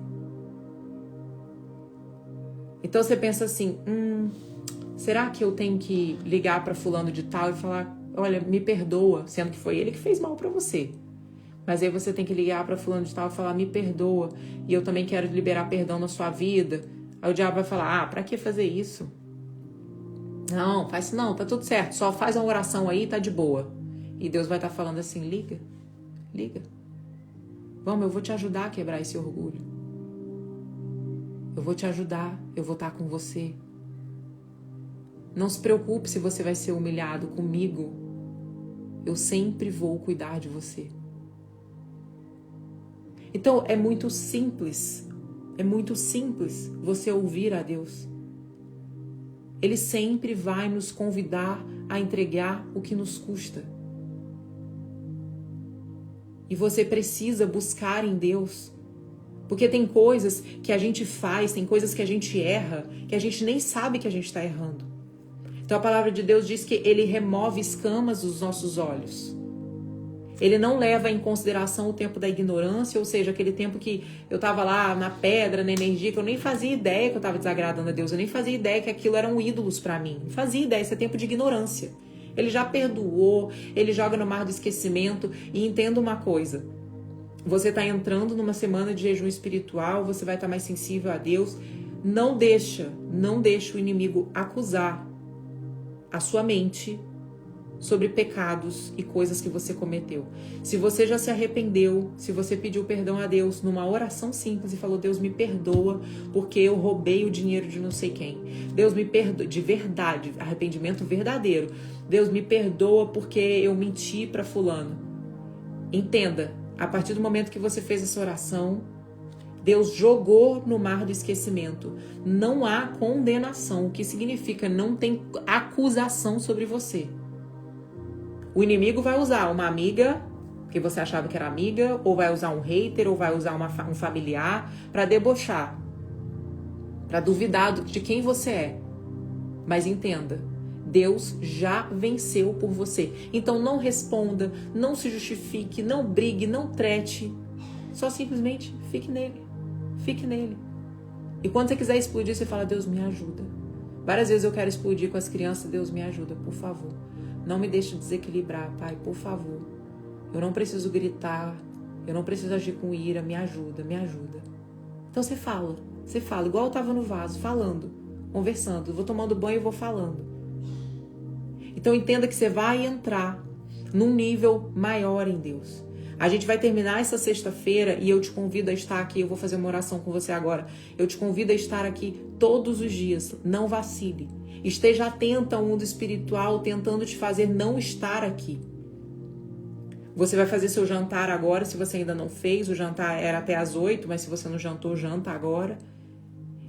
Então você pensa assim, será que eu tenho que ligar para fulano de tal e falar, olha, me perdoa, sendo que foi ele que fez mal para você. Mas aí você tem que ligar para fulano de tal e falar, me perdoa, e eu também quero liberar perdão na sua vida. Aí o diabo vai falar, para que fazer isso? Não, faz isso não, tá tudo certo, só faz uma oração aí, tá de boa. E Deus vai estar falando assim, liga. Vamos, eu vou te ajudar a quebrar esse orgulho. Eu vou te ajudar, eu vou estar com você. Não se preocupe se você vai ser humilhado comigo. Eu sempre vou cuidar de você. Então é muito simples você ouvir a Deus. Ele sempre vai nos convidar a entregar o que nos custa. E você precisa buscar em Deus. Porque tem coisas que a gente faz, tem coisas que a gente erra, que a gente nem sabe que a gente está errando. Então a palavra de Deus diz que ele remove escamas dos nossos olhos. Ele não leva em consideração o tempo da ignorância, ou seja, aquele tempo que eu estava lá na pedra, na energia, que eu nem fazia ideia que eu estava desagradando a Deus, eu nem fazia ideia que aquilo eram ídolos para mim. Não fazia ideia, esse é tempo de ignorância. Ele já perdoou, ele joga no mar do esquecimento. E entenda uma coisa, você está entrando numa semana de jejum espiritual, você vai estar mais sensível a Deus. Não deixa o inimigo acusar a sua mente sobre pecados e coisas que você cometeu. Se você já se arrependeu, se você pediu perdão a Deus numa oração simples e falou: Deus, me perdoa porque eu roubei o dinheiro de não sei quem. Deus, me perdoa, de verdade, arrependimento verdadeiro. Deus, me perdoa porque eu menti para fulano. Entenda, a partir do momento que você fez essa oração, Deus jogou no mar do esquecimento. Não há condenação, o que significa não tem acusação sobre você. O inimigo vai usar uma amiga, que você achava que era amiga, ou vai usar um hater, ou vai usar um familiar para debochar, para duvidar de quem você é. Mas entenda, Deus já venceu por você. Então não responda, não se justifique, não brigue, não trete. Só simplesmente fique nele. Fique nele. E quando você quiser explodir, você fala: Deus, me ajuda. Várias vezes eu quero explodir com as crianças. Deus, me ajuda, por favor. Não me deixe desequilibrar, Pai, por favor. Eu não preciso gritar, eu não preciso agir com ira, me ajuda, me ajuda. Então você fala, igual eu estava no vaso, falando, conversando. Vou tomando banho e vou falando. Então entenda que você vai entrar num nível maior em Deus. A gente vai terminar essa sexta-feira e eu te convido a estar aqui. Eu vou fazer uma oração com você agora. Eu te convido a estar aqui todos os dias. Não vacile. Esteja atenta ao mundo espiritual tentando te fazer não estar aqui. Você vai fazer seu jantar agora, se você ainda não fez. O jantar era até às 8, mas se você não jantou, janta agora.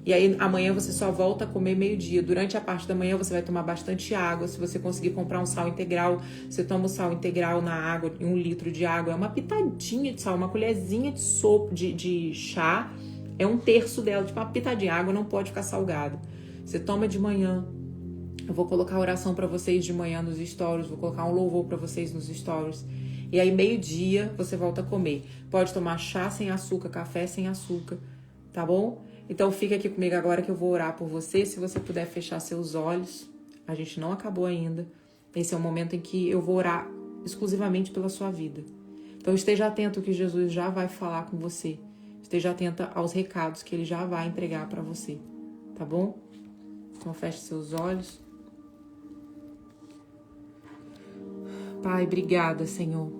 E aí amanhã você só volta a comer meio-dia. Durante a parte da manhã você vai tomar bastante água. Se você conseguir comprar um sal integral, você toma o sal integral na água, em 1 litro de água. É uma pitadinha de sal, uma colherzinha de sopa, de chá. É 1/3 dela, tipo uma pitadinha. A água não pode ficar salgada. Você toma de manhã. Eu vou colocar oração para vocês de manhã nos stories. Vou colocar um louvor para vocês nos stories. E aí meio-dia você volta a comer. Pode tomar chá sem açúcar, café sem açúcar. Tá bom? Então fica aqui comigo agora que eu vou orar por você. Se você puder fechar seus olhos. A gente não acabou ainda. Esse é o momento em que eu vou orar exclusivamente pela sua vida. Então esteja atento que Jesus já vai falar com você. Esteja atenta aos recados que Ele já vai entregar para você. Tá bom? Então feche seus olhos. Pai, obrigada, Senhor.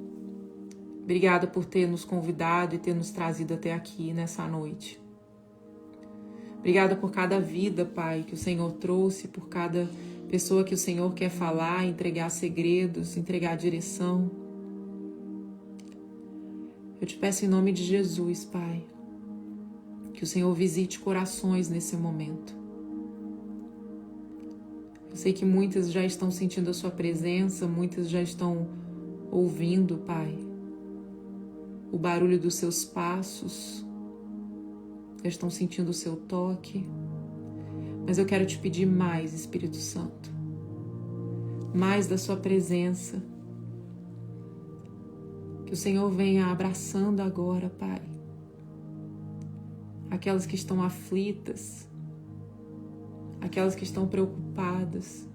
Obrigada por ter nos convidado e ter nos trazido até aqui nessa noite. Obrigada por cada vida, Pai, que o Senhor trouxe, por cada pessoa que o Senhor quer falar, entregar segredos, entregar direção. Eu te peço em nome de Jesus, Pai, que o Senhor visite corações nesse momento. Eu sei que muitas já estão sentindo a sua presença, muitas já estão ouvindo, Pai, o barulho dos seus passos, já estão sentindo o seu toque. Mas eu quero te pedir mais, Espírito Santo, mais da sua presença. Que o Senhor venha abraçando agora, Pai, aquelas que estão aflitas, aquelas que estão preocupadas.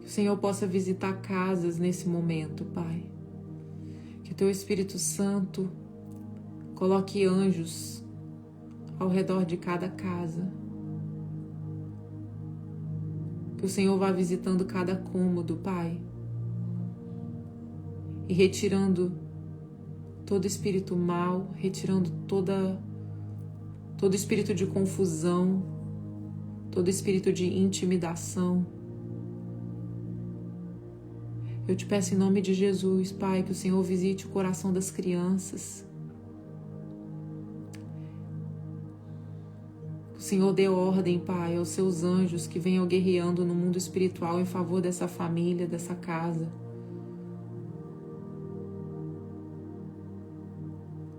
Que o Senhor possa visitar casas nesse momento, Pai. Que o Teu Espírito Santo coloque anjos ao redor de cada casa. Que o Senhor vá visitando cada cômodo, Pai. E retirando todo espírito mau, retirando todo espírito de confusão, todo espírito de intimidação. Eu te peço em nome de Jesus, Pai, que o Senhor visite o coração das crianças. Que o Senhor dê ordem, Pai, aos seus anjos que venham guerreando no mundo espiritual em favor dessa família, dessa casa.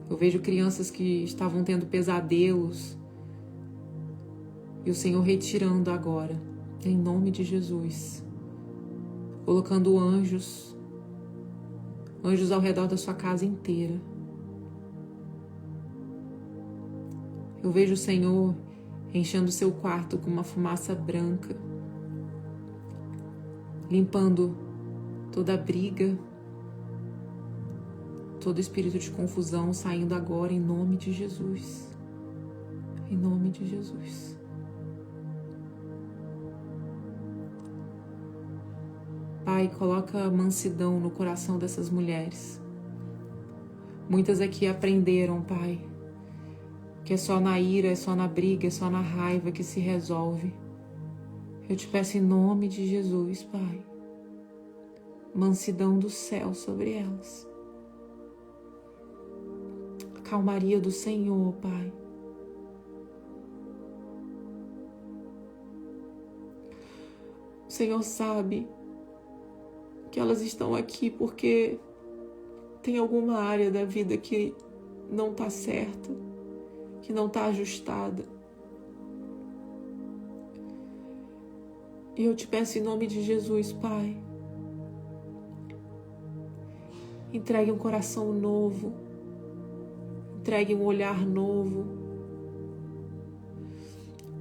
Eu vejo crianças que estavam tendo pesadelos e o Senhor retirando agora, em nome de Jesus. colocando anjos ao redor da sua casa inteira. Eu vejo o Senhor enchendo o seu quarto com uma fumaça branca, limpando toda a briga, todo espírito de confusão, saindo agora em nome de Jesus. Em nome de Jesus. Pai, coloca mansidão no coração dessas mulheres. Muitas aqui aprenderam, Pai, que é só na ira, é só na briga, é só na raiva que se resolve. Eu te peço em nome de Jesus, Pai, mansidão do céu sobre elas. A calmaria do Senhor, Pai. O Senhor sabe que elas estão aqui porque tem alguma área da vida que não está certa, que não está ajustada. E eu te peço em nome de Jesus, Pai, entregue um coração novo, entregue um olhar novo,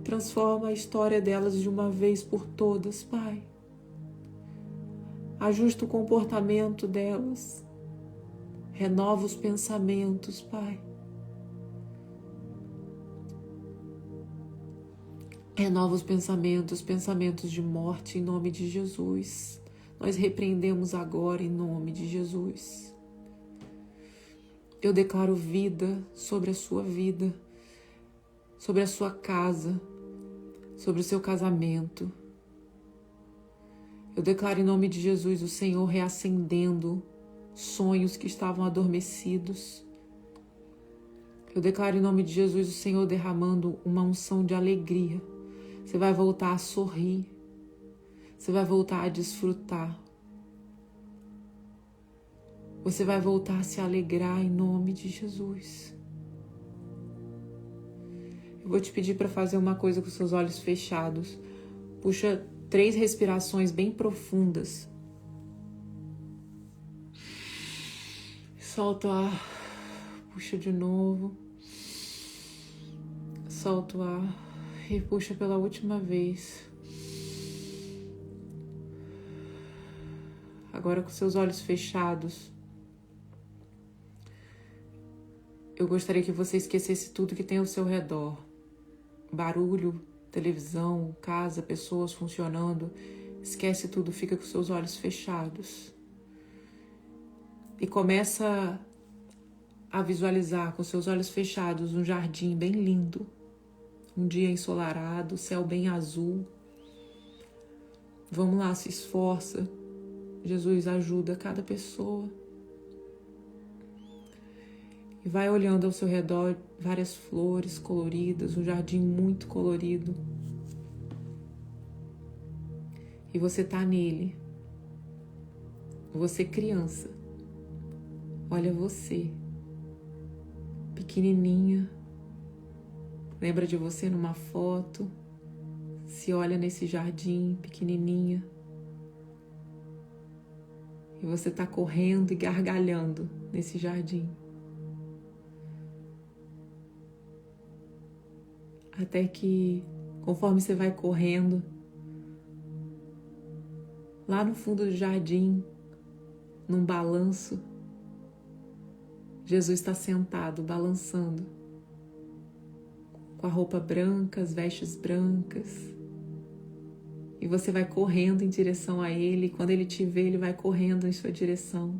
transforma a história delas de uma vez por todas, Pai. Ajusta o comportamento delas, renova os pensamentos, Pai. Renova os pensamentos de morte em nome de Jesus. Nós repreendemos agora em nome de Jesus. Eu declaro vida sobre a sua vida, sobre a sua casa, sobre o seu casamento. Eu declaro em nome de Jesus o Senhor reacendendo sonhos que estavam adormecidos. Eu declaro em nome de Jesus o Senhor derramando uma unção de alegria. Você vai voltar a sorrir. Você vai voltar a desfrutar. Você vai voltar a se alegrar em nome de Jesus. Eu vou te pedir para fazer uma coisa com seus olhos fechados. Puxa 3 respirações bem profundas. Solta o ar. Puxa de novo. Solta o ar. E puxa pela última vez. Agora com seus olhos fechados. Eu gostaria que você esquecesse tudo que tem ao seu redor. Barulho, televisão, casa, pessoas funcionando. Esquece tudo, fica com seus olhos fechados. E começa a visualizar com seus olhos fechados um jardim bem lindo. Um dia ensolarado, céu bem azul. Vamos lá, se esforça. Jesus ajuda cada pessoa. E vai olhando ao seu redor várias flores coloridas, um jardim muito colorido. E você tá nele. Você criança. Olha você. Pequenininha. Lembra de você numa foto. Se olha nesse jardim, pequenininha. E você tá correndo e gargalhando nesse jardim. Até que, conforme você vai correndo, lá no fundo do jardim, num balanço, Jesus está sentado, balançando, com a roupa branca, as vestes brancas. E você vai correndo em direção a Ele, e quando Ele te vê, Ele vai correndo em sua direção.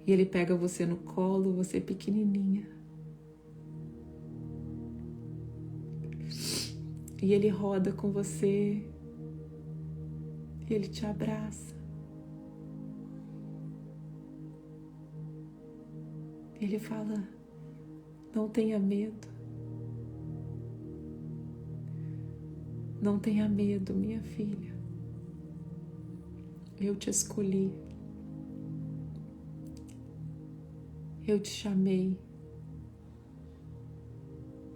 E Ele pega você no colo, você pequenininha. E Ele roda com você. E Ele te abraça. Ele fala, não tenha medo. Não tenha medo, minha filha. Eu te escolhi. Eu te chamei.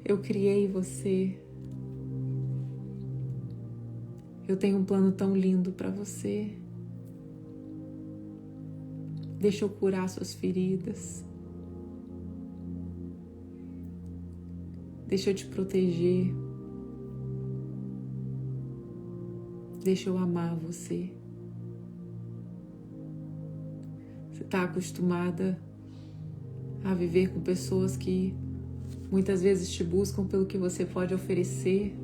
Eu criei você. Eu tenho um plano tão lindo para você. Deixa eu curar suas feridas. Deixa eu te proteger. Deixa eu amar você. Você está acostumada a viver com pessoas que muitas vezes te buscam pelo que você pode oferecer,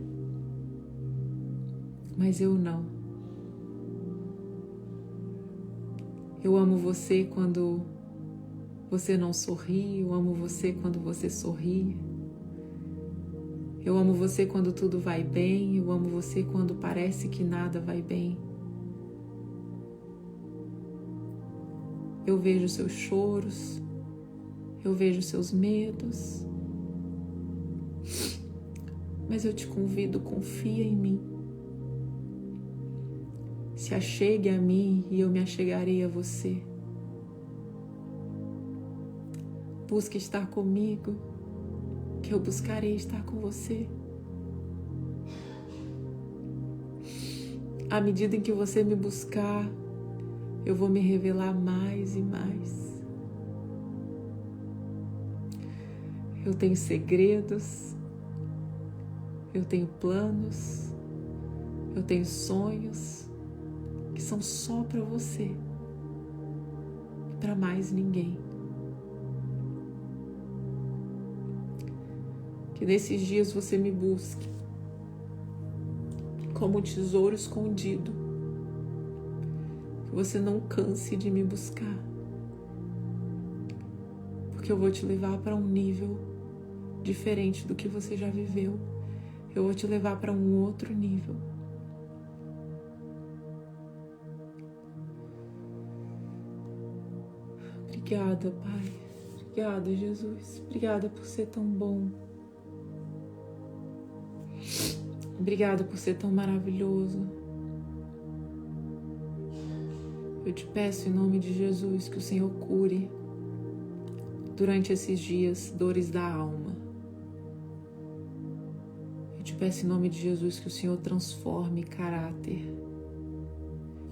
mas eu não. Eu amo você quando você não sorri, eu amo você quando você sorri. Eu amo você quando tudo vai bem, eu amo você quando parece que nada vai bem. Eu vejo seus choros, eu vejo seus medos, mas eu te convido, confia em mim. Se achegue a mim e eu me achegarei a você. Busque estar comigo, que eu buscarei estar com você. À medida em que você me buscar, eu vou me revelar mais e mais. Eu tenho segredos, eu tenho planos, eu tenho sonhos que são só para você e para mais ninguém. Que nesses dias você me busque como um tesouro escondido. Que você não canse de me buscar. Porque eu vou te levar para um nível diferente do que você já viveu. Eu vou te levar para um outro nível. Obrigada, Pai. Obrigada, Jesus. Obrigada por ser tão bom. Obrigada por ser tão maravilhoso. Eu te peço em nome de Jesus que o Senhor cure durante esses dias dores da alma. Eu te peço em nome de Jesus que o Senhor transforme caráter,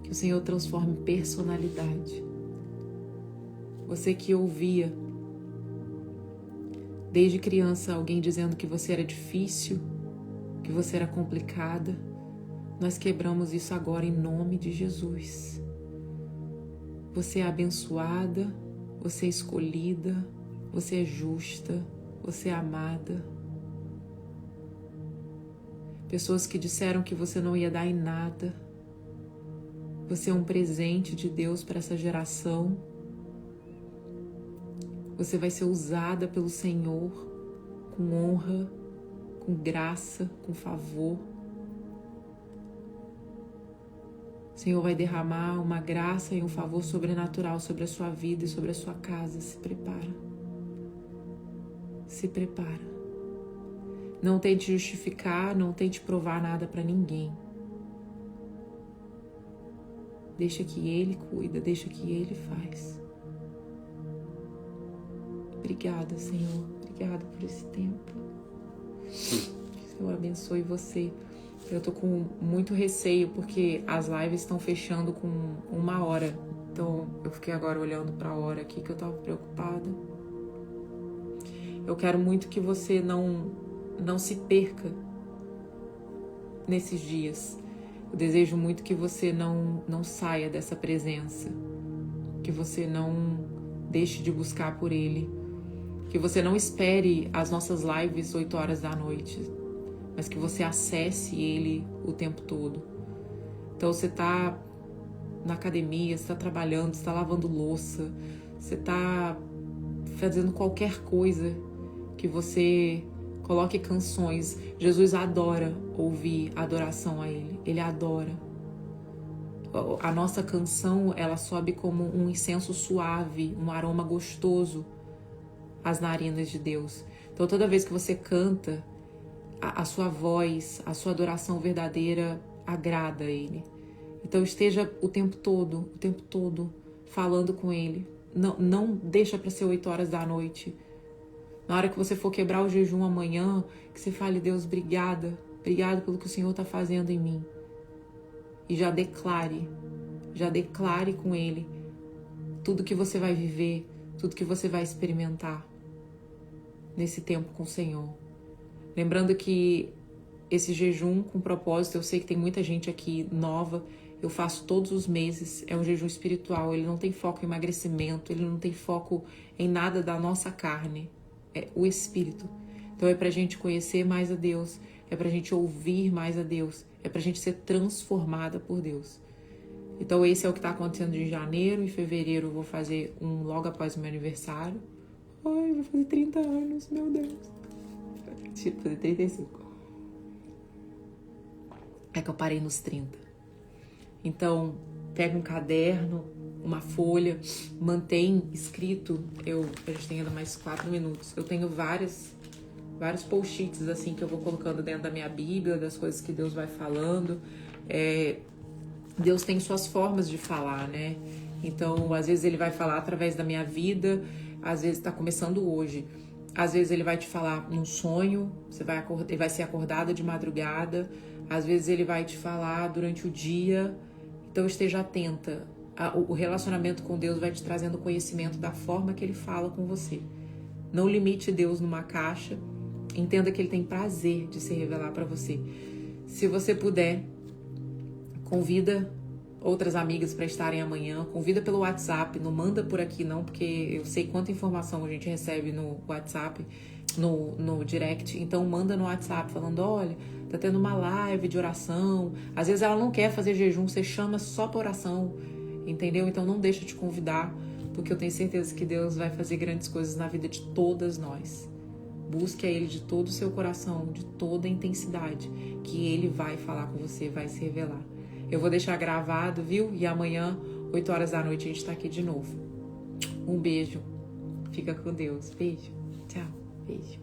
que o Senhor transforme personalidade. Você que ouvia desde criança alguém dizendo que você era difícil, que você era complicada, nós quebramos isso agora em nome de Jesus. Você é abençoada, você é escolhida, você é justa, você é amada. Pessoas que disseram que você não ia dar em nada. Você é um presente de Deus para essa geração. Você vai ser usada pelo Senhor com honra, com graça, com favor. O Senhor vai derramar uma graça e um favor sobrenatural sobre a sua vida e sobre a sua casa. Se prepara. Se prepara. Não tente justificar, não tente provar nada para ninguém. Deixa que Ele cuida, deixa que Ele faz. Obrigada, Senhor. Obrigada por esse tempo. Que o Senhor abençoe você. Eu tô com muito receio porque as lives estão fechando com 1 hora. Então eu fiquei agora olhando para a hora aqui que eu tava preocupada. Eu quero muito que você não se perca nesses dias. Eu desejo muito que você não saia dessa presença. Que você não deixe de buscar por Ele. Que você não espere as nossas lives 8 horas da noite, mas que você acesse Ele o tempo todo. Então você está na academia, você está trabalhando, você está lavando louça, você está fazendo qualquer coisa que você coloque canções. Jesus adora ouvir adoração a Ele, Ele adora. A nossa canção, ela sobe como um incenso suave, um aroma gostoso às narinas de Deus. Então toda vez que você canta, a sua voz, a sua adoração verdadeira agrada a Ele. Então esteja o tempo todo falando com Ele. Não deixa para ser 8 horas da noite. Na hora que você for quebrar o jejum amanhã, que você fale: Deus, obrigada. Obrigada pelo que o Senhor está fazendo em mim. e já declare com Ele tudo que você vai viver, tudo que você vai experimentar nesse tempo com o Senhor. Lembrando que esse jejum com propósito, eu sei que tem muita gente aqui nova, eu faço todos os meses, é um jejum espiritual, ele não tem foco em emagrecimento, ele não tem foco em nada da nossa carne, é o Espírito. Então é pra gente conhecer mais a Deus, é pra gente ouvir mais a Deus, é pra gente ser transformada por Deus. Então esse é o que tá acontecendo de janeiro. Em fevereiro eu vou fazer um logo após o meu aniversário. Ai, vou fazer 30 anos, meu Deus. Vou fazer 35. É que eu parei nos 30. Então, pega um caderno, uma folha, mantém escrito. A gente tem ainda mais 4 minutos. Eu tenho vários post-its assim que eu vou colocando dentro da minha Bíblia, das coisas que Deus vai falando. Deus tem suas formas de falar, né? Então, às vezes ele vai falar através da minha vida, às vezes está começando hoje. Às vezes ele vai te falar num sonho, você vai ser acordada de madrugada. Às vezes ele vai te falar durante o dia. Então esteja atenta. O relacionamento com Deus vai te trazendo conhecimento da forma que ele fala com você. Não limite Deus numa caixa. Entenda que ele tem prazer de se revelar para você. Se você puder, convida outras amigas para estarem amanhã. Convida pelo WhatsApp. Não manda por aqui não, porque eu sei quanta informação a gente recebe no WhatsApp, no direct. Então manda no WhatsApp falando, olha, tá tendo uma live de oração. Às vezes ela não quer fazer jejum, você chama só para oração, entendeu? Então não deixa de convidar, porque eu tenho certeza que Deus vai fazer grandes coisas na vida de todas nós. Busque a Ele de todo o seu coração, de toda a intensidade, que Ele vai falar com você, vai se revelar. Eu vou deixar gravado, viu? E amanhã, 8 horas da noite, a gente tá aqui de novo. Um beijo. Fica com Deus. Beijo. Tchau. Beijo.